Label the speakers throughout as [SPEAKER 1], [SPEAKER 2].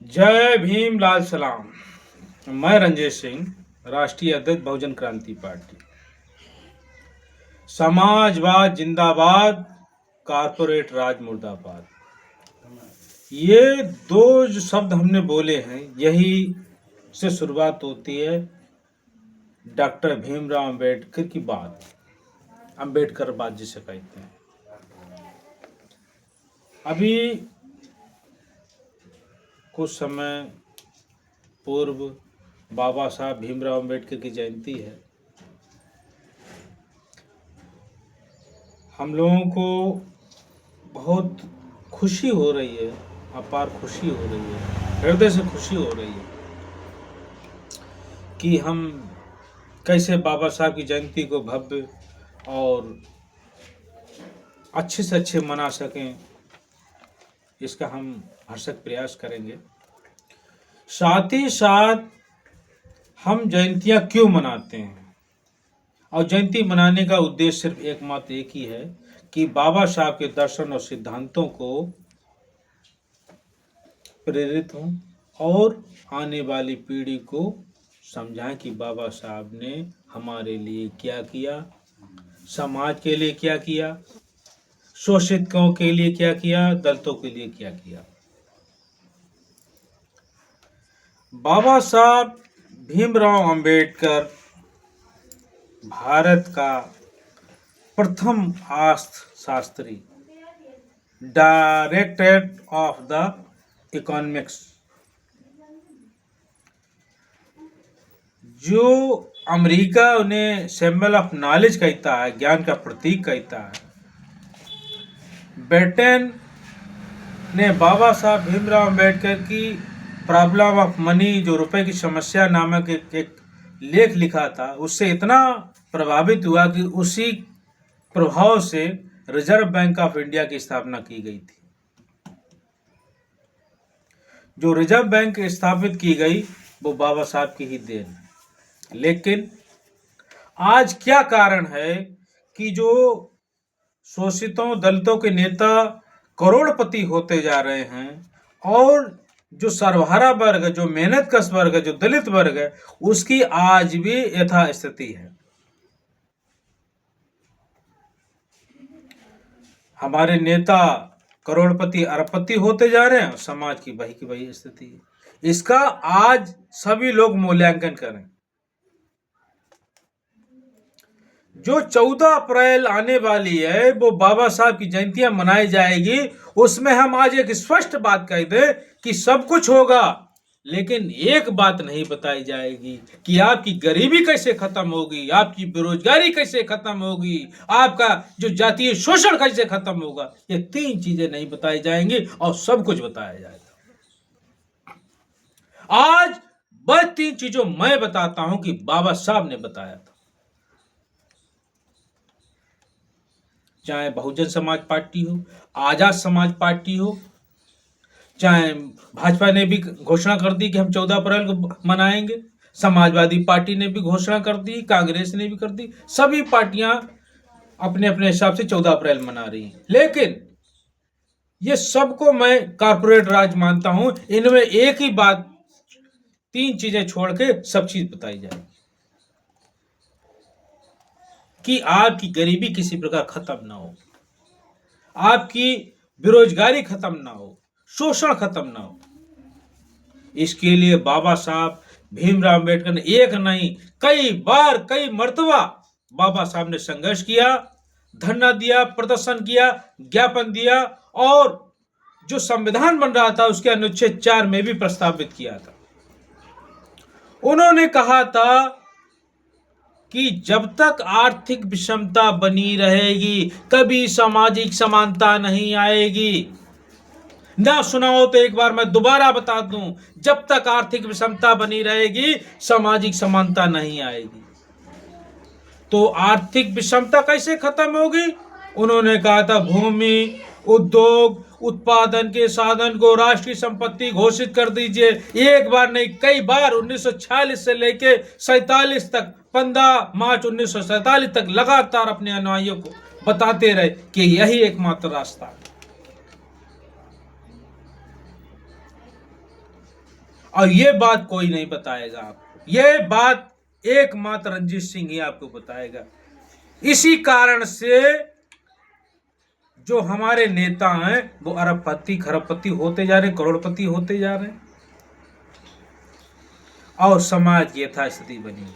[SPEAKER 1] जय भीम लाल सलाम। मैं रंजेश सिंह, राष्ट्रीय अध्यक्ष बहुजन क्रांति पार्टी। समाजवाद जिंदाबाद, कारपोरेट राज मुर्दाबाद। ये दो जो शब्द हमने बोले हैं, यही से शुरुआत होती है डॉक्टर भीमराव अंबेडकर की बात, अंबेडकर बात जिसे कहते हैं। अभी कुछ समय पूर्व बाबा साहब भीमराव अंबेडकर की जयंती है। हम लोगों को बहुत खुशी हो रही है, अपार खुशी हो रही है, हृदय से खुशी हो रही है कि हम कैसे बाबा साहब की जयंती को भव्य और अच्छे से अच्छे मना सकें। इसका हम भरसक प्रयास करेंगे। साथ ही साथ हम जयंतियां क्यों मनाते हैं, और जयंती मनाने का उद्देश्य सिर्फ एकमात्र एक ही है कि बाबा साहब के दर्शन और सिद्धांतों को प्रेरित हों और आने वाली पीढ़ी को समझाएं कि बाबा साहब ने हमारे लिए क्या किया, समाज के लिए क्या किया, शोषितों के लिए क्या किया, दलितों के लिए क्या किया। बाबा साहब भीमराव अंबेडकर भारत का प्रथम अर्थशास्त्री, डायरेक्टर ऑफ द इकोनॉमिक्स, जो अमेरिका उन्हें सिंबल ऑफ नॉलेज कहता है, ज्ञान का प्रतीक कहता है, ब्रिटेन ने बाबा साहब भीमराव अंबेडकर की प्रॉब्लम ऑफ मनी, जो रुपए की समस्या नामक एक लेख लिखा था, उससे इतना प्रभावित हुआ कि उसी प्रभाव से रिजर्व बैंक ऑफ इंडिया की स्थापना की गई थी। जो रिजर्व बैंक स्थापित की गई वो बाबा साहब की ही देन है। लेकिन आज क्या कारण है कि जो शोषितों दलितों के नेता करोड़पति होते जा रहे हैं, और जो सर्वहारा वर्ग है, जो मेहनतकश वर्ग है, जो दलित वर्ग है, उसकी आज भी यथास्थिति है। हमारे नेता करोड़पति अरबपति होते जा रहे हैं, समाज की वही स्थिति है। इसका आज सभी लोग मूल्यांकन करें। जो 14 अप्रैल आने वाली है, वो बाबा साहब की जयंतियां मनाई जाएगी। उसमें हम आज एक स्पष्ट बात कह दें कि सब कुछ होगा, लेकिन एक बात नहीं बताई जाएगी कि आपकी गरीबी कैसे खत्म होगी, आपकी बेरोजगारी कैसे खत्म होगी, आपका जो जातीय शोषण कैसे खत्म होगा। ये 3 चीजें नहीं बताई जाएंगी और सब कुछ बताया जाएगा। आज बस 3 चीजों मैं बताता हूं कि बाबा साहब ने बताया था। चाहे बहुजन समाज पार्टी हो, आजाद समाज पार्टी हो, चाहे भाजपा ने भी घोषणा कर दी कि हम 14 अप्रैल को मनाएंगे, समाजवादी पार्टी ने भी घोषणा कर दी, कांग्रेस ने भी कर दी, सभी पार्टियां अपने अपने हिसाब से 14 अप्रैल मना रही हैं। लेकिन ये सबको मैं कारपोरेट राज मानता हूं। इनमें एक ही बात, 3 चीजें छोड़ के सब चीज बताई जाए कि आपकी गरीबी किसी प्रकार खत्म ना हो, आपकी बेरोजगारी खत्म ना हो, शोषण खत्म ना हो। इसके लिए बाबा साहब भीमराव अंबेडकर ने एक नहीं, कई बार, कई मर्तबा बाबा साहब ने संघर्ष किया, धरना दिया, प्रदर्शन किया, ज्ञापन दिया, और जो संविधान बन रहा था उसके अनुच्छेद 4 में भी प्रस्तावित किया था। उन्होंने कहा था कि जब तक आर्थिक विषमता बनी रहेगी, कभी सामाजिक समानता नहीं आएगी। ना सुना हो तो एक बार मैं दोबारा बता दूं, जब तक आर्थिक विषमता बनी रहेगी, सामाजिक समानता नहीं आएगी। तो आर्थिक विषमता कैसे खत्म होगी? उन्होंने कहा था भूमि, उद्योग, उत्पादन के साधन को राष्ट्रीय संपत्ति घोषित कर दीजिए। एक बार नहीं, कई बार 1946 से लेके 47 तक, 15 मार्च 1947 तक लगातार अपने अनुयायियों को बताते रहे कि यही एकमात्र रास्ता है। और ये बात कोई नहीं बताएगा आपको, ये बात एकमात्र रणजीत सिंह ही आपको बताएगा। इसी कारण से जो हमारे नेता हैं वो अरबपति खरबपति होते जा रहे हैं, करोड़पति होते जा रहे हैं, और समाज यथास्थिति बनी।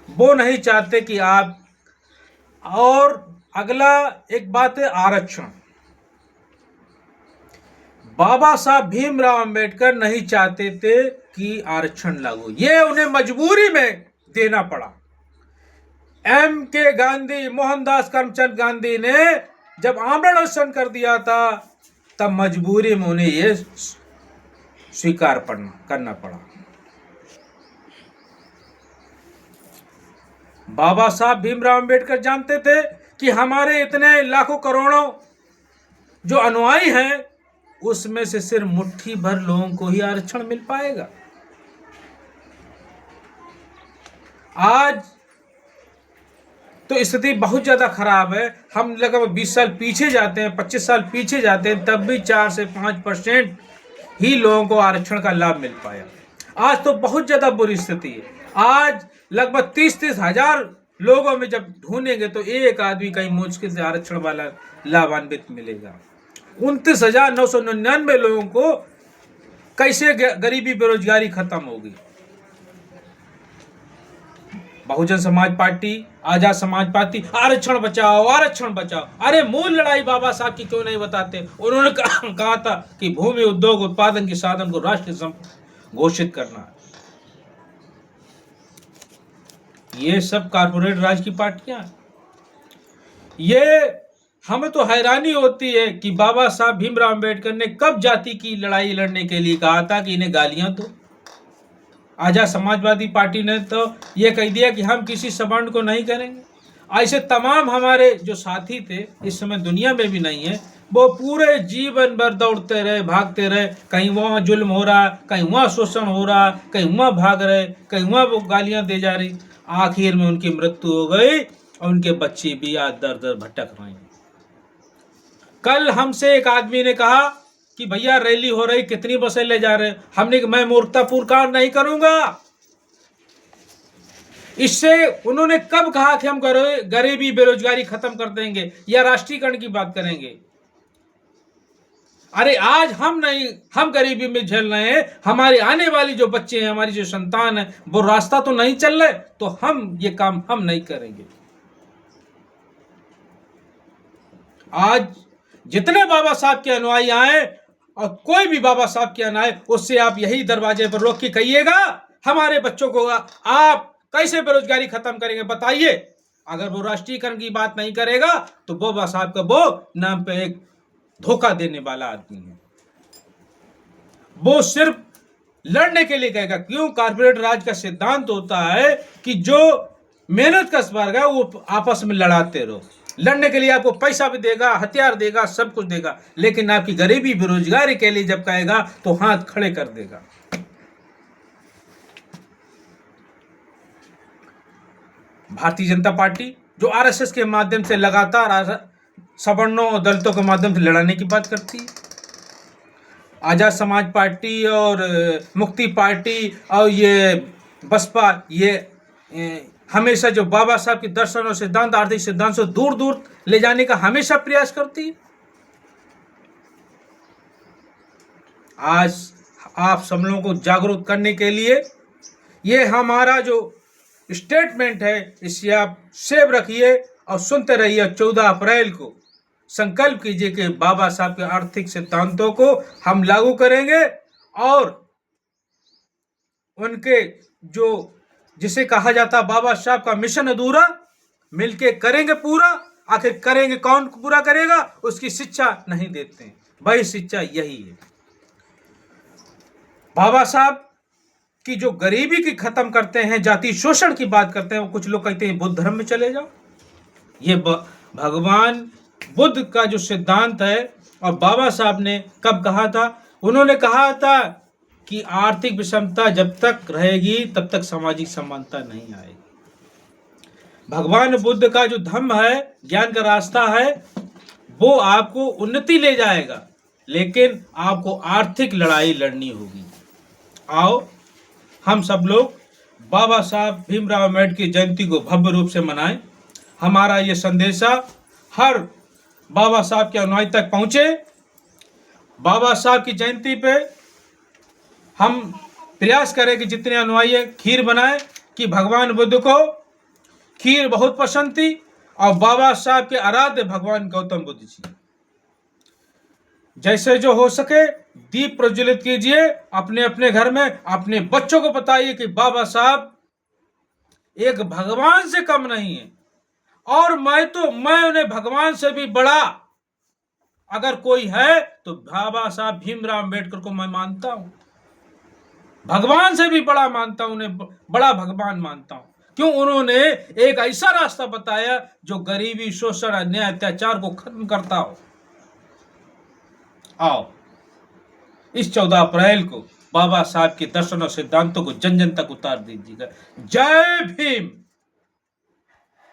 [SPEAKER 1] वो नहीं चाहते कि आप, और अगला एक बात है आरक्षण। बाबा साहब भीमराव अंबेडकर नहीं चाहते थे कि आरक्षण लागू, ये उन्हें मजबूरी में देना पड़ा। M.K. गांधी, मोहनदास करमचंद गांधी ने जब आमरण अनशन कर दिया था तब मजबूरी में उन्हें ये स्वीकार करना पड़ा। बाबा साहब भीमराव अंबेडकर जानते थे कि हमारे इतने लाखों करोड़ों जो अनुयायी हैं उसमें से सिर्फ मुट्ठी भर लोगों को ही आरक्षण मिल पाएगा। आज तो स्थिति बहुत ज्यादा खराब है। हम लगभग 20 साल पीछे जाते हैं, 25 साल पीछे जाते हैं, तब भी 4 से 5% ही लोगों को आरक्षण का लाभ मिल पाया। आज तो बहुत ज्यादा बुरी स्थिति है। आज लगभग 30-30 हजार लोगों में जब ढूंढेंगे तो एक आदमी कहीं मुश्किल से आरक्षण वाला लाभान्वित मिलेगा। 29,999 लोगों को कैसे गरीबी बेरोजगारी खत्म होगी। बहुजन समाज पार्टी, आजाद समाज पार्टी, आरक्षण बचाओ आरक्षण बचाओ। अरे मूल लड़ाई बाबा साहब की क्यों नहीं बताते? उन्होंने कहा था कि भूमि उद्योग उत्पादन के साधन को राष्ट्रीय घोषित करना। ये सब कारपोरेट राज की पार्टियां, ये हमें तो हैरानी होती है कि बाबा साहब भीमराव अंबेडकर ने कब जाति की लड़ाई लड़ने के लिए कहा था कि इन्हें गालियां दो। आजाद समाजवादी पार्टी ने तो ये कह दिया कि हम किसी सवर्ण को नहीं करेंगे। ऐसे तमाम हमारे जो साथी थे, इस समय दुनिया में भी नहीं है, वो पूरे जीवन भर दौड़ते रहे, भागते रहे। कहीं वहाँ जुल्म हो रहा, कहीं वहाँ शोषण हो रहा, कहीं वहाँ भाग रहे, कहीं वहाँ वो गालियां दे जा रही। आखिर में उनकी मृत्यु हो गई और उनके बच्चे भी आज दर दर भटक रहे हैं। कल हमसे एक आदमी ने कहा कि भैया रैली हो रही, कितनी बसें ले जा रहे हैं? हमने मैं मूर्खतापूर्ण काम नहीं करूंगा। इससे उन्होंने कब कहा कि हम गरीबी बेरोजगारी खत्म कर देंगे या राष्ट्रीयकरण की बात करेंगे? अरे आज हम गरीबी में झेल रहे हैं, हमारे आने वाली जो बच्चे हैं, हमारी जो संतान है, वो रास्ता तो नहीं चल रहे, तो हम ये काम हम नहीं करेंगे। आज जितने बाबा साहब के अनुयायी आए और कोई भी बाबा साहब के अनुयायी, उससे आप यही दरवाजे पर रोक के कहिएगा हमारे बच्चों को आप कैसे बेरोजगारी खत्म करेंगे बताइए। अगर वो राष्ट्रीयकरण की बात नहीं करेगा तो बाबा साहब का वो नाम पे एक धोखा देने वाला आदमी है। वो सिर्फ लड़ने के लिए कहेगा। क्यों? कारपोरेट राज का सिद्धांत होता है कि जो मेहनत का वर्ग है वो आपस में लड़ाते रहो। लड़ने के लिए आपको पैसा भी देगा, हथियार देगा, सब कुछ देगा, लेकिन आपकी गरीबी बेरोजगारी के लिए जब कहेगा तो हाथ खड़े कर देगा। भारतीय जनता पार्टी जो आरएसएस के माध्यम से लगातार सवर्णों और दलितों के माध्यम से लड़ाने की बात करती है। आजाद समाज पार्टी और मुक्ति पार्टी और ये बसपा, ये हमेशा जो बाबा साहब के दर्शन और सिद्धांत, आर्थिक सिद्धांत से दूर दूर ले जाने का हमेशा प्रयास करती है। आज आप सब लोगों को जागरूक करने के लिए ये हमारा जो स्टेटमेंट है, इसे आप सेव रखिए और सुनते रहिए। 14 अप्रैल को संकल्प कीजिए कि बाबा साहब के आर्थिक सिद्धांतों को हम लागू करेंगे और उनके जो जिसे कहा जाता बाबा साहब का मिशन अधूरा, मिलके करेंगे पूरा। आखिर करेंगे, कौन पूरा करेगा? उसकी शिक्षा नहीं देते हैं, वही शिक्षा यही है। बाबा साहब की जो गरीबी की खत्म करते हैं, जाति शोषण की बात करते हैं, कुछ लोग कहते हैं बुद्ध धर्म में चले जाओ। ये भगवान बुद्ध का जो सिद्धांत है, और बाबा साहब ने कब कहा था? उन्होंने कहा था कि आर्थिक विषमता जब तक रहेगी तब तक सामाजिक समानता नहीं आएगी। भगवान बुद्ध का जो धम्म है, ज्ञान का रास्ता है, वो आपको उन्नति ले जाएगा, लेकिन आपको आर्थिक लड़ाई लड़नी होगी। आओ हम सब लोग बाबा साहब भीमराव अम्बेडकर की जयंती को भव्य रूप से मनाएं। हमारा ये संदेशा हर बाबा साहब के अनुयायी तक पहुंचे। बाबा साहब की जयंती पे हम प्रयास करें कि जितने अनुयायी खीर बनाएं, कि भगवान बुद्ध को खीर बहुत पसंद थी और बाबा साहब के आराध्य भगवान गौतम बुद्ध जी। जैसे जो हो सके दीप प्रज्वलित कीजिए अपने अपने घर में। अपने बच्चों को बताइए कि बाबा साहब एक भगवान से कम नहीं है, और मैं उन्हें भगवान से भी बड़ा अगर कोई है तो बाबा साहब भीमराव अम्बेडकर को मैं मानता हूं। भगवान से भी बड़ा मानता हूं, उन्हें बड़ा भगवान मानता हूं। क्यों? उन्होंने एक ऐसा रास्ता बताया जो गरीबी, शोषण, अन्याय, अत्याचार को खत्म करता हो। आओ इस 14 अप्रैल को बाबा साहब के दर्शन और सिद्धांतों को जन जन तक उतार दीजिएगा। जय भीम।